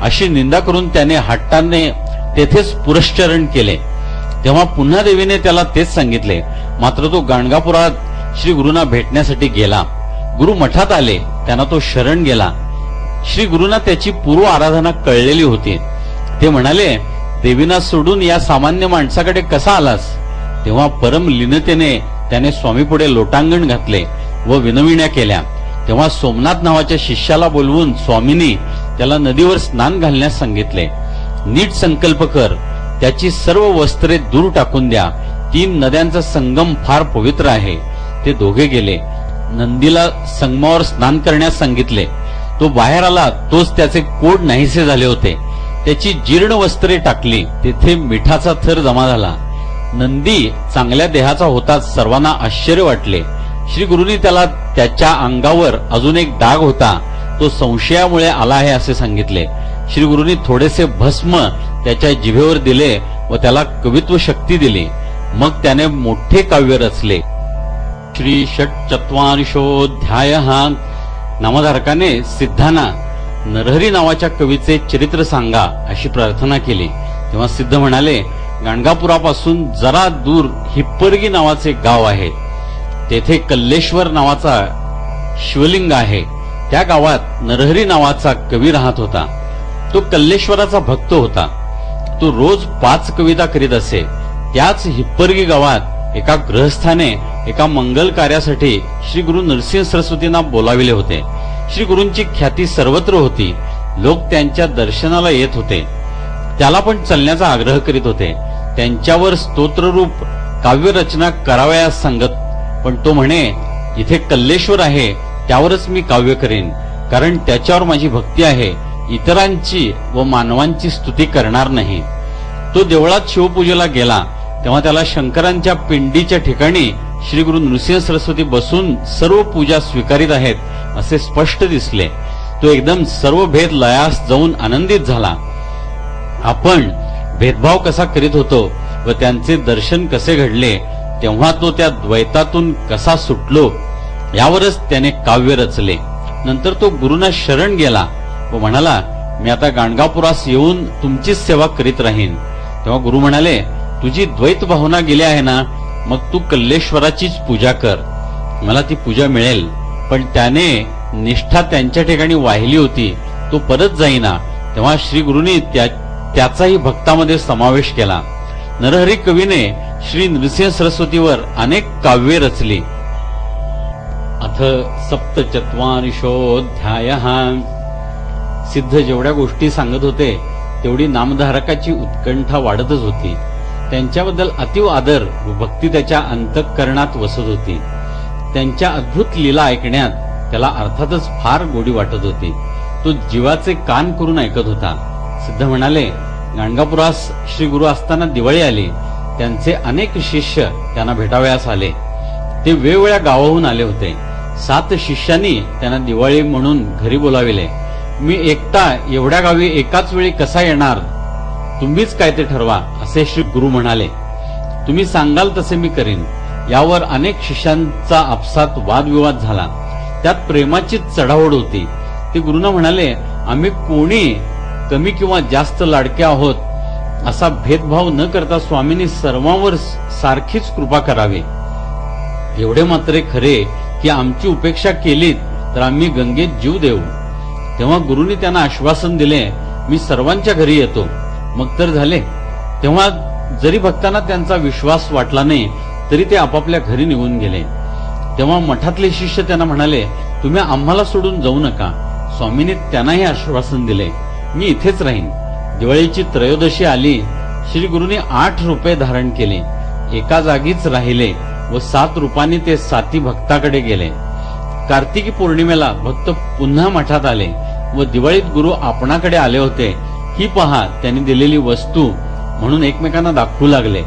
अशी निंदा करून त्याने हट्टाने तेथेच पुरश्चरण केले. तेव्हा पुन्हा देवीने त्याला तेच सांगितले. मात्र तो गाणगापुरात श्री गुरूंना भेटण्यासाठी गेला. गुरु मठात आले. त्यांना तो शरण गेला. श्री गुरूंना त्याची पूर्व आराधना कळलेली होती. ते म्हणाले, देवीना सोडून या सामान्य माणसाकडे कसा आलास? तेव्हा परम लीनतेने त्याने स्वामी पुढे लोटांगण घातले व विनविण्या केल्या. तेव्हा सोमनाथ नावाच्या शिष्याला बोलवून स्वामींनी त्याला नदीवर स्नान घालण्यास सांगितले. नीट संकल्प कर, त्याची सर्व वस्त्रे दूर टाकून द्या. 3 नद्यांचा संगम फार पवित्र आहे. ते दोघे गेले. नंदीला संगमावर स्नान करण्यास सांगितले. तो बाहेर आला. तोच त्याचे कोड नाहीसे झाले होते. त्याची जीर्ण वस्त्रे टाकली. तेथे मिठाचा थर जमा झाला. नंदी चांगल्या देहाचा होता. सर्वांना आश्चर्य वाटले. श्री गुरूंनी त्याला त्याच्या अंगावर अजून एक डाग होता, तो संशयामुळे आला आहे असे सांगितले. श्री गुरूंनी थोडेसे भस्म त्याच्या जिभेवर दिले व त्याला कवित्व शक्ती दिली. मग त्याने मोठे काव्य रचले. श्री षट्चत्वारिंशोऽध्याय. नामधारकाने सिद्धांना नरहरी नावाच्या कवीचे चरित्र सांगा अशी प्रार्थना केली. तेव्हा सिद्ध म्हणाले, गाणगापुरापासून जरा दूर हिप्परगी नावाचे गाव आहे. तेथे कल्लेश्वर नावाचा शिवलिंग आहे. त्या गावात नरहरी नावाचा कवी राहत होता. तो कल्लेश्वराचा भक्त होता. तो रोज 5 कविता करीत असे. त्याच हिप्परगी गावात एका ग्रहस्थाने एका मंगल कार्यासाठी श्री गुरु नरसिंह सरस्वतींना बोलाविले होते. श्री गुरूंची ख्याती सर्वत्र होती. लोक त्यांच्या दर्शनाला येत होते. त्याला पण चलण्याचा आग्रह करीत होते. त्यांच्यावर स्तोत्ररूप काव्यरचना करावयास सांगत. पण तो म्हणे, इथे कल्लेश्वर आहे, त्यावरच मी काव्य करेन, कारण त्याच्यावर माझी भक्ती आहे. इतरांची व मानवांची स्तुती करणार नाही. तो देवळात शिवपूजेला गेला. तेव्हा त्याला शंकरांच्या पिंडीच्या ठिकाणी श्री गुरु नृसिंह सरस्वती बसून सर्व पूजा स्वीकारित आहेत असे स्पष्ट दिसले. तो एकदम सर्व भेद लयास जाऊन आनंदित झाला. आपण भेदभाव कसा करीत होतो व त्यांचे दर्शन कसे घडले, तेव्हा तो त्या द्वैतातून कसा सुटलो, यावरच त्याने काव्य रचले. नंतर तो गुरूंना शरण गेला व म्हणाला, मी आता गाणगापुरास येऊन तुमचीच सेवा करीत राहीन. तेव्हा गुरु म्हणाले, तुझी द्वैत भावना गेली आहे ना, मग तू कल्लेश्वराचीच पूजा कर, मला ती पूजा मिळेल. पण त्याने निष्ठा त्यांच्या ठिकाणी वाहिली होती. तो परत जाईना. तेव्हा श्री गुरूंनी त्याचाही भक्तामध्ये समावेश केला. नरहरी कवीने श्री नृसिंह सरस्वतीवर अनेक काव्ये रचली. अथ सप्तचत्वारिंशोऽध्याय. सिद्ध जेवढ्या गोष्टी सांगत होते तेवढी नामधारकाची उत्कंठा वाढतच होती. त्यांच्याबद्दल अतीव आदर व भक्ती त्याच्या अंतःकरणात वसत होती. त्यांच्या अद्भुत लीला ऐकण्यात त्याला अर्थातच फार गोडी वाटत होती. तो जीवाचे कान करून ऐकत होता. सिद्ध म्हणाले, गाणगापुरास श्री गुरु असताना दिवाळी आली. त्यांचे अनेक शिष्य त्यांना भेटावयास आले. ते वेगवेगळ्या गावाहून आले होते. 7 शिष्यांनी त्यांना दिवाळी म्हणून घरी बोलाविले. मी एकटा एवढ्या गावी एकाच वेळी कसा येणार, तुम्हीच काय ते ठरवा असे श्री गुरु म्हणाले. तुम्ही सांगाल तसे मी करीन. यावर अनेक शिष्यांचा आपसात वादविवाद झाला. त्यात प्रेमाची चढाओढ होती. ते गुरुंना म्हणाले, आम्ही कोणी कमी किंवा जास्त लाडके आहोत असा भेदभाव न करता स्वामींनी सर्वांवर सारखीच कृपा करावी. एवढे मात्र खरे की आमची उपेक्षा केलीत तर आम्ही गंगेत जीव देऊ. तेव्हा गुरुंनी त्यांना आश्वासन दिले, मी सर्वांच्या घरी येतो. मग तर झाले. तेव्हा जरी भक्तांना त्यांचा विश्वास वाटला नाही तरी ते आपापल्या घरी निघून गेले. तेव्हा मठातले शिष्य त्यांना म्हणाले, तुम्ही आम्हाला सोडून जाऊ नका. स्वामींनी त्यांनाही आश्वासन दिले, मी इथेच राहीन. दिवाळीची त्रयोदशी आली. श्री गुरूंनी 8 रुपये धारण केले. एका जागीच राहिले व 7 रुपयांनी ते साथी भक्ताकडे गेले. कार्तिकी पौर्णिमेला भक्त पुन्हा मठात आले व दिवाळीत गुरु आपणाकडे आले होते, ही पहा त्यांनी दिलेली वस्तू म्हणून एकमेकांना दाखवू लागले.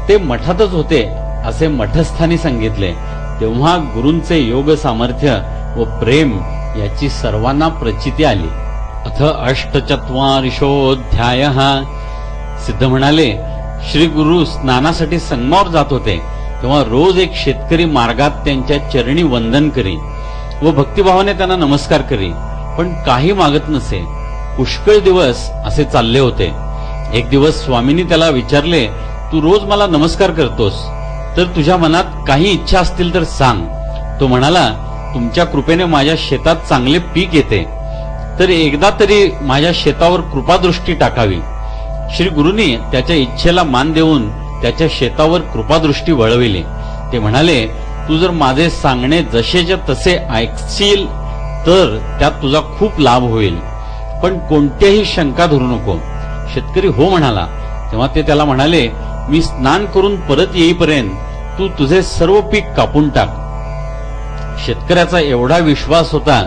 ते मठातच होते असे मठस्थानी सांगितले. तेव्हा गुरूंचे योग सामर्थ्य व प्रेम याची सर्वांना प्रचिती आली. अथ अष्टचत्वारिंशोऽध्याय. सिद्ध म्हणाले, श्री गुरु स्नानासाठी संगमावर जात होते. तेव्हा रोज एक शेतकरी मार्गात त्यांच्या चरणी वंदन करी व भक्तिभावाने त्यांना नमस्कार करी, पण काही मागत नसे. पुष्कळ दिवस असे चालले होते. एक दिवस स्वामींनी त्याला विचारले, तू रोज मला नमस्कार करतोस, तर तुझ्या मनात काही इच्छा असतील तर सांग. तो म्हणाला, तुमच्या कृपेने माझ्या शेतात चांगले पीक येते, तर एकदा तरी माझ्या शेतावर कृपादृष्टी टाकावी. श्री गुरुंनी त्याच्या इच्छेला मान देऊन त्याच्या शेतावर कृपादृष्टी वळविली. ते म्हणाले, तू जर माझे सांगणे जसेच्या तसे ऐकशील तर त्यात तुझा खूप लाभ होईल, पण कोणत्याही शंका धरू नको. शेतकरी हो म्हणाला. तेव्हा ते त्याला म्हणाले, मी स्नान करून परत येईपर्यंत तू तुझे सर्व पीक कापून टाक. शेतकऱ्याचा एवढा विश्वास होता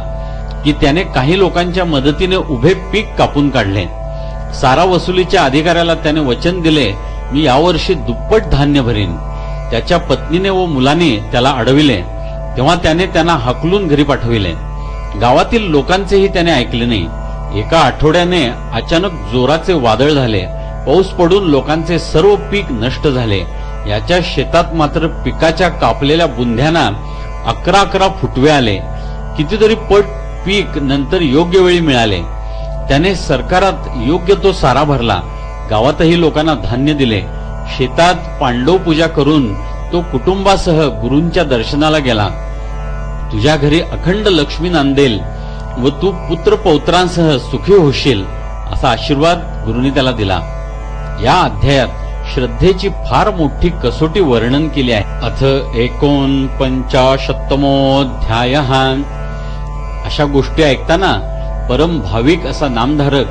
की त्याने काही लोकांच्या मदतीने उभे पीक कापून काढले. सारा वसुलीच्या अधिकाऱ्याला त्याने वचन दिले, मी यावर्षी दुप्पट धान्य भरीन. त्याच्या पत्नीने व मुलाने त्याला अडविले. तेव्हा त्याने त्यांना हाकलून घरी पाठविले. गावातील लोकांचेही त्याने ऐकले नाही. एका आठवड्याने अचानक जोराचे वादळ झाले. पाऊस पडून लोकांचे सर्व पीक नष्ट झाले. याच्या शेतात मात्र पिकाच्या कापलेल्या बुंध्यांना 11 फुटवे आले. कितीतरी पट पीक नंतर योग्य वेळी मिळाले. त्याने सरकारात योग्य तो सारा भरला. गावातही लोकांना धान्य दिले. शेतात पांडव पूजा करून तो कुटुंबासह गुरूंच्या दर्शनाला गेला. तुझ्या घरी अखंड लक्ष्मी नांदेल व तू पुत्र पौत्रांसह सुखी होशील असा आशीर्वाद गुरूंनी त्याला दिला. या अध्यायात श्रद्धेची फार मोठी कसोटी वर्णन केली आहे. अथ 49तमोऽध्याय. अशा गोष्टी ऐकताना परम भाविक असा नामधारक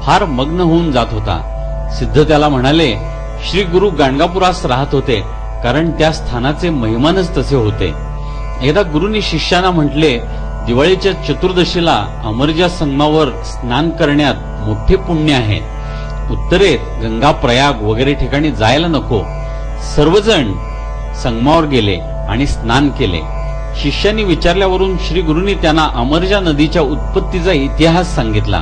फार मग्न होऊन जात होता. सिद्ध त्याला म्हणाले, श्री गुरु गाणगापुरास राहत होते, कारण त्या स्थानाचे महिमानच तसे होते. एकदा गुरूंनी शिष्यांना म्हटले, दिवाळीच्या चतुर्दशीला अमरजा संगमावर स्नान करण्यात मोठे पुण्य आहे. उत्तरेत गंगा प्रयाग वगैरे ठिकाणी जायला नको. सर्वजण संगमावर गेले आणि स्नान केले. शिष्यांनी विचारल्यावरून श्री गुरूंनी त्यांना अमरजा नदीच्या उत्पत्तीचा इतिहास सांगितला.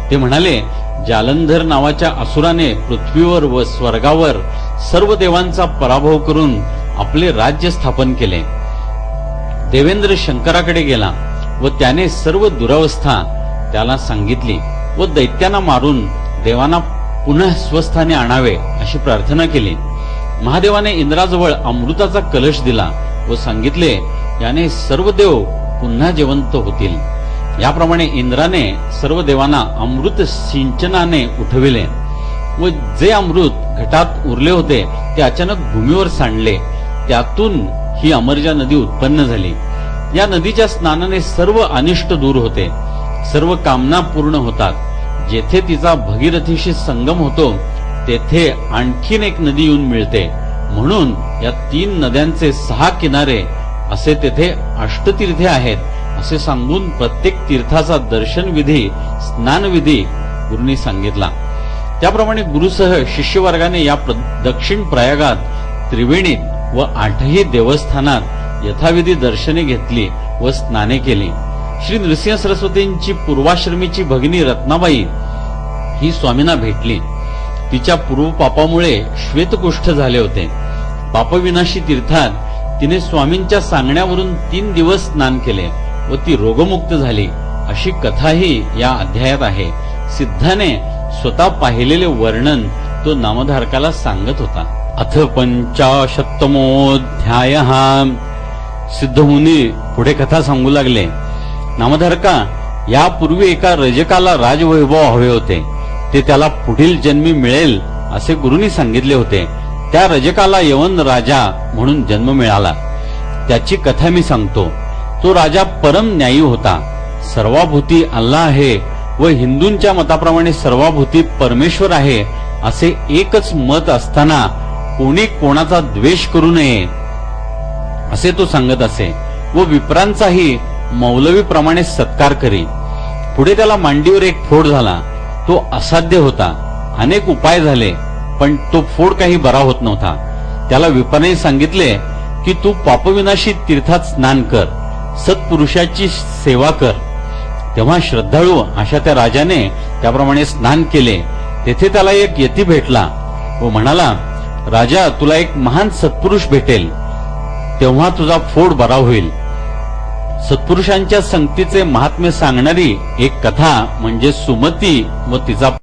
ते म्हणाले, जालंधर नावाच्या असुराने पृथ्वीवर व स्वर्गावर सर्व देवांचा पराभव करून आपले राज्य स्थापन केले. देवेंद्र शंकराकडे गेला व त्याने सर्व दुरावस्था त्याला सांगितली व दैत्यांना मारून देवांना पुन्हा स्वस्थानी आणावे अशी प्रार्थना केली. महादेवाने इंद्राजवळ अमृताचा कलश दिला व सांगितले, याने सर्व देव पुन्हा जिवंत होतील. याप्रमाणे इंद्राने सर्व देवांना अमृत सिंचनाने उठविले व जे अमृत घटात उरले होते ते अचानक भूमीवर सांडले. त्यातून ही अमरजा नदी उत्पन्न झाली. या नदीच्या स्नानाने सर्व अनिष्ट दूर होते, सर्व कामना पूर्ण होतात. जेथे तिचा भगीरथीशी संगम होतो तेथे आणखीन एक नदी येऊन मिळते. म्हणून या 3 नद्यांचे 6 किनारे असे तेथे अष्टतीर्थे आहेत असे सांगून प्रत्येक तीर्थाचा दर्शन विधी, स्नान विधी गुरूंनी सांगितला. त्याप्रमाणे गुरुसह शिष्यवर्गाने या दक्षिण प्रयागात त्रिवेणीत व 8ही देवस्थानात यथाविधी दर्शने घेतली व स्नाने केली. श्री नृसिंह सरस्वतींची पूर्वाश्रमीची भगिनी रत्नाबाई ही स्वामींना भेटली. तिच्या पूर्व पापामुळे श्वेतकुष्ठ झाले होते. पापविनाशी तीर्थात तिने स्वामींच्या सांगण्यावरून 3 दिवस स्नान केले व ती रोगमुक्त झाली अशी कथाही या अध्यायात आहे. सिद्धाने स्वतः पाहिलेले वर्णन तो नामधारकाला सांगत होता. अथ 50तमोऽध्याय. सिद्ध मुनी पुढे कथा सांगू लागले. नामधारका, यापूर्वी एका रजकाला राजवैभव हवे होते. ते त्याला पुढील जन्मी मिळेल असे गुरूंनी सांगितले होते. त्या रजकाला यवन राजा म्हणून जन्म मिळाला. त्याची कथा मी सांगतो. तो राजा परम न्यायी होता. सर्वाभूती अल्लाह आहे व हिंदूंच्या मताप्रमाणे सर्वाभूती परमेश्वर आहे असे एकच मत असताना कोणी कोणाचा द्वेष करू नये असे तो सांगत असे व विप्रांचाही मौलवीप्रमाणे सत्कार करी. पुढे त्याला मांडीवर एक फोड झाला. तो असाध्य होता. अनेक उपाय झाले पण तो फोड काही बरा होत नव्हता. त्याला विप्राने सांगितले की तू पापविनाशी तीर्थात स्नान कर, सत्पुरुषाची सेवा कर. तेव्हा श्रद्धाळू अशा त्या राजाने त्याप्रमाणे स्नान केले. तेथे त्याला एक यती भेटला व म्हणाला, राजा, तुला एक महान सत्पुरुष भेटेल तेव्हा तुझा फोड बरा होईल. सत्पुरुषांच्या संगतीचे महात्म्य सांगणारी एक कथा म्हणजे सुमती व तिचा